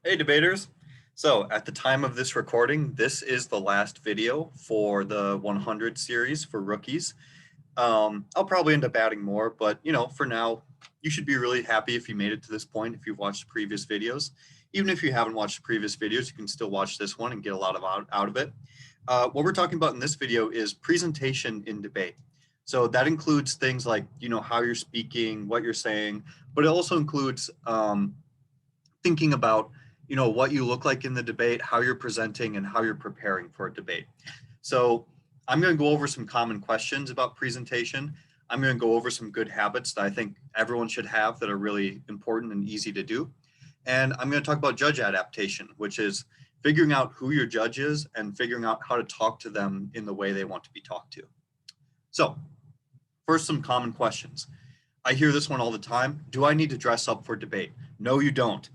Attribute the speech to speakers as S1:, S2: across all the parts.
S1: Hey debaters. So at the time of this recording, this is the last video for the 100 series for rookies. I'll probably end up adding more, but for now, you should be really happy if you made it to this point, if you've watched previous videos. Even if you haven't watched previous videos, you can still watch this one and get a lot of out of it. What we're talking about in this video is presentation in debate. So that includes things like, how you're speaking, what you're saying, but it also includes thinking about what you look like in the debate, how you're presenting, and how you're preparing for a debate. So I'm going to go over some common questions about presentation. I'm going to go over some good habits that I think everyone should have that are really important and easy to do. And I'm going to talk about judge adaptation, which is figuring out who your judge is and figuring out how to talk to them in the way they want to be talked to. So first, some common questions. I hear this one all the time. Do I need to dress up for debate? No, you don't.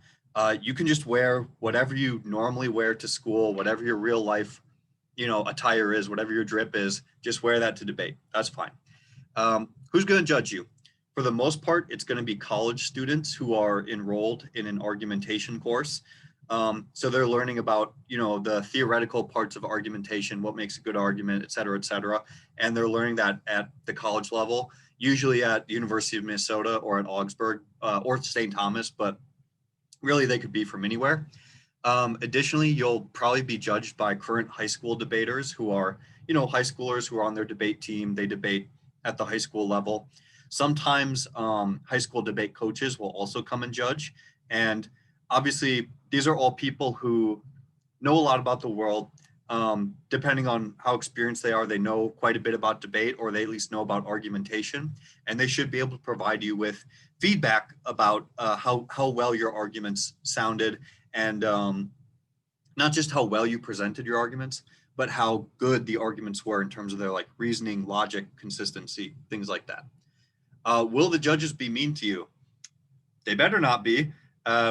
S1: You can just wear whatever you normally wear to school, whatever your real life, attire is, whatever your drip is. Just wear that to debate. That's fine. Who's going to judge you? For the most part, it's going to be college students who are enrolled in an argumentation course. So they're learning about, the theoretical parts of argumentation, what makes a good argument, et cetera, et cetera. And they're learning that at the college level, usually at the University of Minnesota or at Augsburg or St. Thomas, but really they could be from anywhere. Additionally, you'll probably be judged by current high school debaters who are, high schoolers who are on their debate team. They debate at the high school level. Sometimes high school debate coaches will also come and judge. And obviously, these are all people who know a lot about the world. Depending on how experienced they are, they know quite a bit about debate, or they at least know about argumentation, and they should be able to provide you with feedback about how well your arguments sounded, and not just how well you presented your arguments, but how good the arguments were in terms of their like reasoning, logic, consistency, things like that. Will the judges be mean to you? They better not be.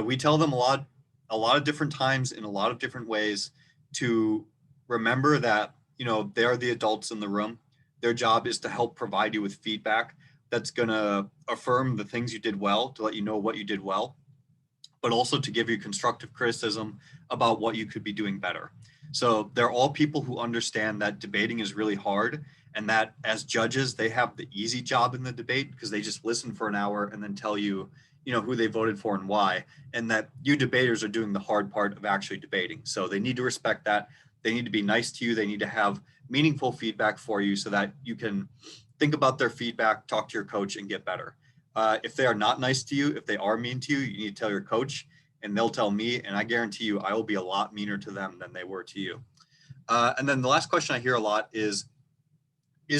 S1: We tell them a lot of different times in a lot of different ways to remember that they are the adults in the room. Their job is to help provide you with feedback that's going to affirm the things you did well, to let you know what you did well, but also to give you constructive criticism about what you could be doing better. So they're all people who understand that debating is really hard, and that as judges, they have the easy job in the debate because they just listen for an hour and then tell you, who they voted for and why, and that you debaters are doing the hard part of actually debating. So they need to respect that. They need to be nice to you. They need to have meaningful feedback for you so that you can think about their feedback, talk to your coach, and get better. If they are not nice to you, if they are mean to you, you need to tell your coach, and they'll tell me, and I guarantee you I will be a lot meaner to them than they were to you. And then the last question I hear a lot is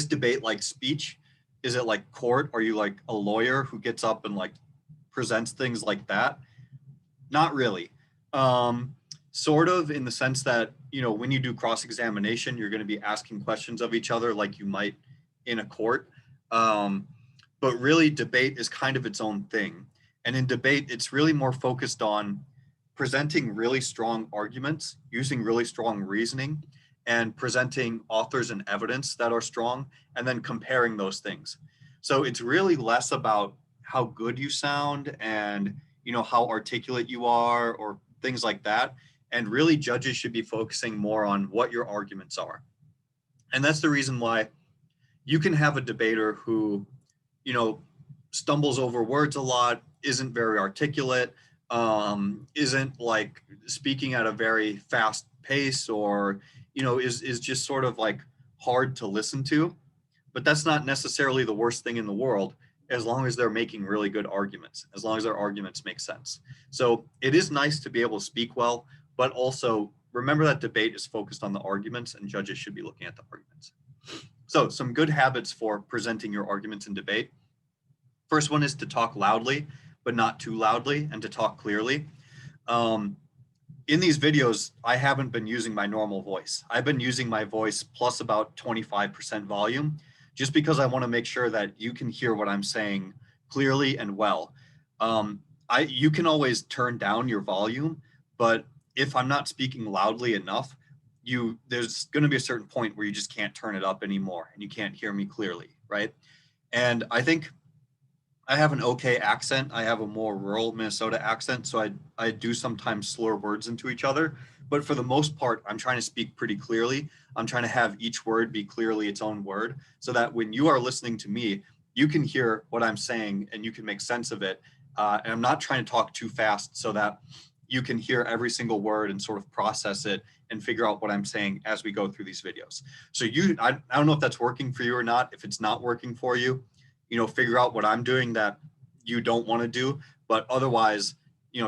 S1: debate like speech? Is it like court? Are you like a lawyer who gets up and like presents things like that? Not really. Sort of, in the sense that, when you do cross-examination, you're going to be asking questions of each other like you might in a court. But really, debate is kind of its own thing. And in debate, it's really more focused on presenting really strong arguments, using really strong reasoning, and presenting authors and evidence that are strong, and then comparing those things. So it's really less about how good you sound and how articulate you are or things like that. And really, judges should be focusing more on what your arguments are. And that's the reason why you can have a debater who stumbles over words a lot, isn't very articulate, isn't like speaking at a very fast pace, or is just sort of like hard to listen to. But that's not necessarily the worst thing in the world, as long as they're making really good arguments, as long as their arguments make sense. So it is nice to be able to speak well, but also remember that debate is focused on the arguments, and judges should be looking at the arguments. So some good habits for presenting your arguments in debate. First one is to talk loudly, but not too loudly, and to talk clearly. In these videos, I haven't been using my normal voice. I've been using my voice plus about 25% volume, just because I want to make sure that you can hear what I'm saying clearly and well. You can always turn down your volume, but if I'm not speaking loudly enough, there's going to be a certain point where you just can't turn it up anymore and you can't hear me clearly, right? And I think I have an okay accent. I have a more rural Minnesota accent, so I do sometimes slur words into each other. But for the most part, I'm trying to speak pretty clearly. I'm trying to have each word be clearly its own word, so that when you are listening to me, you can hear what I'm saying and you can make sense of it. And I'm not trying to talk too fast, so that you can hear every single word and sort of process it and figure out what I'm saying as we go through these videos. So I don't know if that's working for you or not. If it's not working for you, figure out what I'm doing that you don't want to do. But otherwise,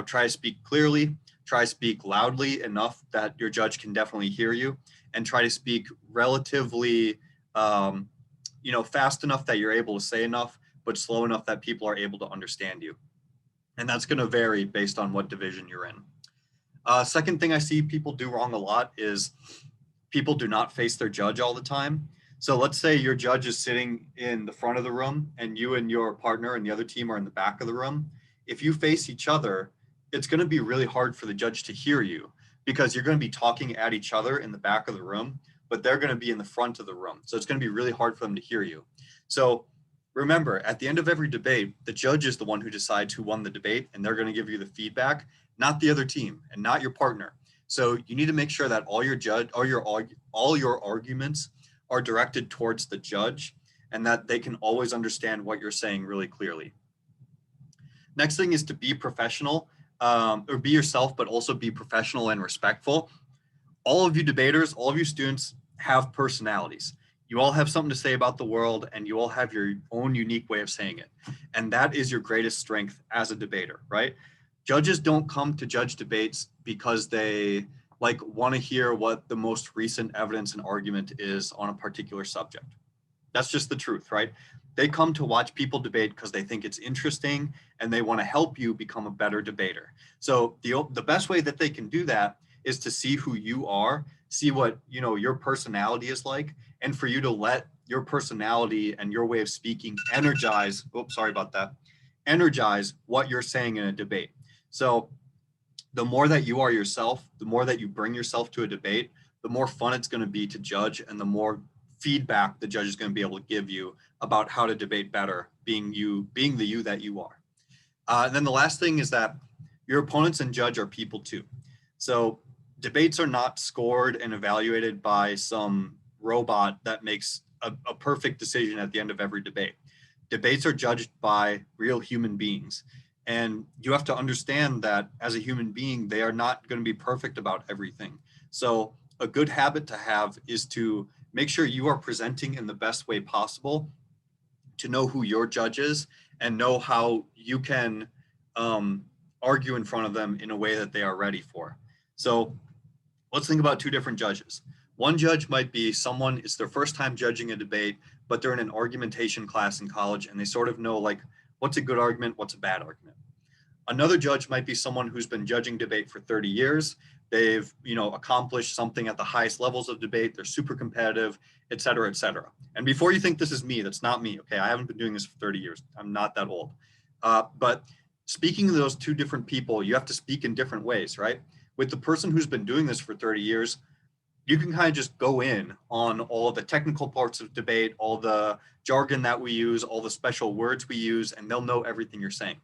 S1: try to speak clearly, try to speak loudly enough that your judge can definitely hear you, and try to speak relatively, fast enough that you're able to say enough, but slow enough that people are able to understand you. And that's going to vary based on what division you're in. Second thing I see people do wrong a lot is people do not face their judge all the time. So let's say your judge is sitting in the front of the room and you and your partner and the other team are in the back of the room. If you face each other, it's going to be really hard for the judge to hear you because you're going to be talking at each other in the back of the room, but they're going to be in the front of the room. So it's going to be really hard for them to hear you. So remember, at the end of every debate, the judge is the one who decides who won the debate, and they're going to give you the feedback, not the other team and not your partner. So you need to make sure that all your arguments are directed towards the judge and that they can always understand what you're saying really clearly. Next thing is to be professional, or be yourself, but also be professional and respectful. All of you debaters, all of you students have personalities. You all have something to say about the world, and you all have your own unique way of saying it. And that is your greatest strength as a debater, right? Judges don't come to judge debates because they want to hear what the most recent evidence and argument is on a particular subject. That's just the truth, right? They come to watch people debate because they think it's interesting and they want to help you become a better debater. So the best way that they can do that is to see who you are, see what your personality is like, and for you to let your personality and your way of speaking energize what you're saying in a debate. So the more that you are yourself, the more that you bring yourself to a debate, the more fun it's going to be to judge, and the more feedback the judge is going to be able to give you about how to debate better, being the you that you are. And then the last thing is that your opponents and judge are people too. So debates are not scored and evaluated by some robot that makes a perfect decision at the end of every debate. Debates are judged by real human beings. And you have to understand that as a human being, they are not going to be perfect about everything. So a good habit to have is to make sure you are presenting in the best way possible, to know who your judge is and know how you can argue in front of them in a way that they are ready for. So let's think about two different judges. One judge might be someone, it's their first time judging a debate, but they're in an argumentation class in college and they sort of know what's a good argument, what's a bad argument. Another judge might be someone who's been judging debate for 30 years. They've, accomplished something at the highest levels of debate. They're super competitive, et cetera, et cetera. And before you think this is me, that's not me. Okay, I haven't been doing this for 30 years. I'm not that old. But speaking to those two different people, you have to speak in different ways, right? With the person who's been doing this for 30 years, you can kind of just go in on all the technical parts of debate, all the jargon that we use, all the special words we use, and they'll know everything you're saying.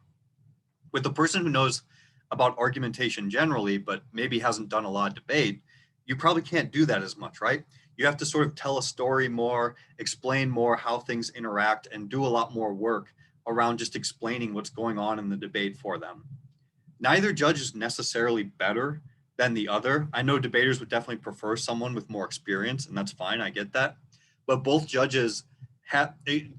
S1: With the person who knows about argumentation generally, but maybe hasn't done a lot of debate, you probably can't do that as much, right? You have to sort of tell a story more, explain more how things interact, and do a lot more work around just explaining what's going on in the debate for them. Neither judge is necessarily better than the other. I know debaters would definitely prefer someone with more experience, and that's fine. I get that. But both judges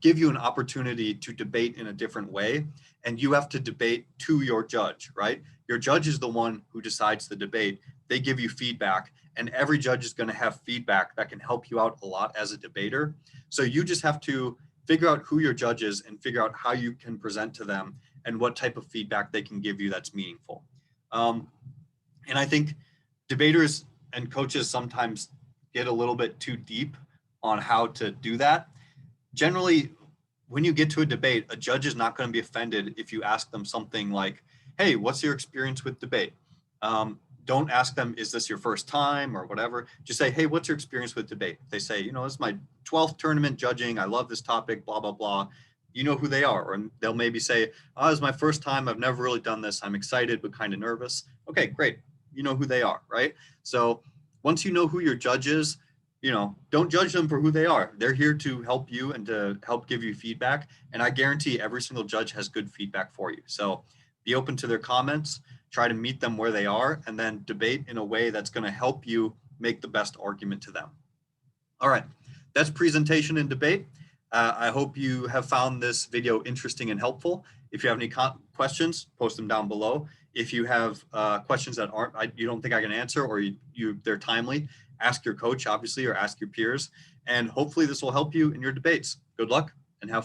S1: give you an opportunity to debate in a different way, and you have to debate to your judge, right? Your judge is the one who decides the debate. They give you feedback, and every judge is going to have feedback that can help you out a lot as a debater. So you just have to figure out who your judge is and figure out how you can present to them and what type of feedback they can give you that's meaningful. And I think debaters and coaches sometimes get a little bit too deep on how to do that. Generally, when you get to a debate, a judge is not going to be offended if you ask them something like, hey, what's your experience with debate? Don't ask them, is this your first time or whatever? Just say, hey, what's your experience with debate? They say, this is my 12th tournament judging. I love this topic, blah, blah, blah. you know who they are, and they'll maybe say, oh, this is my first time. I've never really done this. I'm excited, but kind of nervous. Okay, great. You know who they are, right? So once you know who your judge is, don't judge them for who they are. They're here to help you and to help give you feedback. And I guarantee every single judge has good feedback for you. So be open to their comments, try to meet them where they are, and then debate in a way that's going to help you make the best argument to them. All right, that's presentation and debate. I hope you have found this video interesting and helpful. If you have any questions, post them down below. If you have questions that you don't think I can answer, or they're timely, ask your coach, obviously, or ask your peers. And hopefully this will help you in your debates. Good luck and have fun.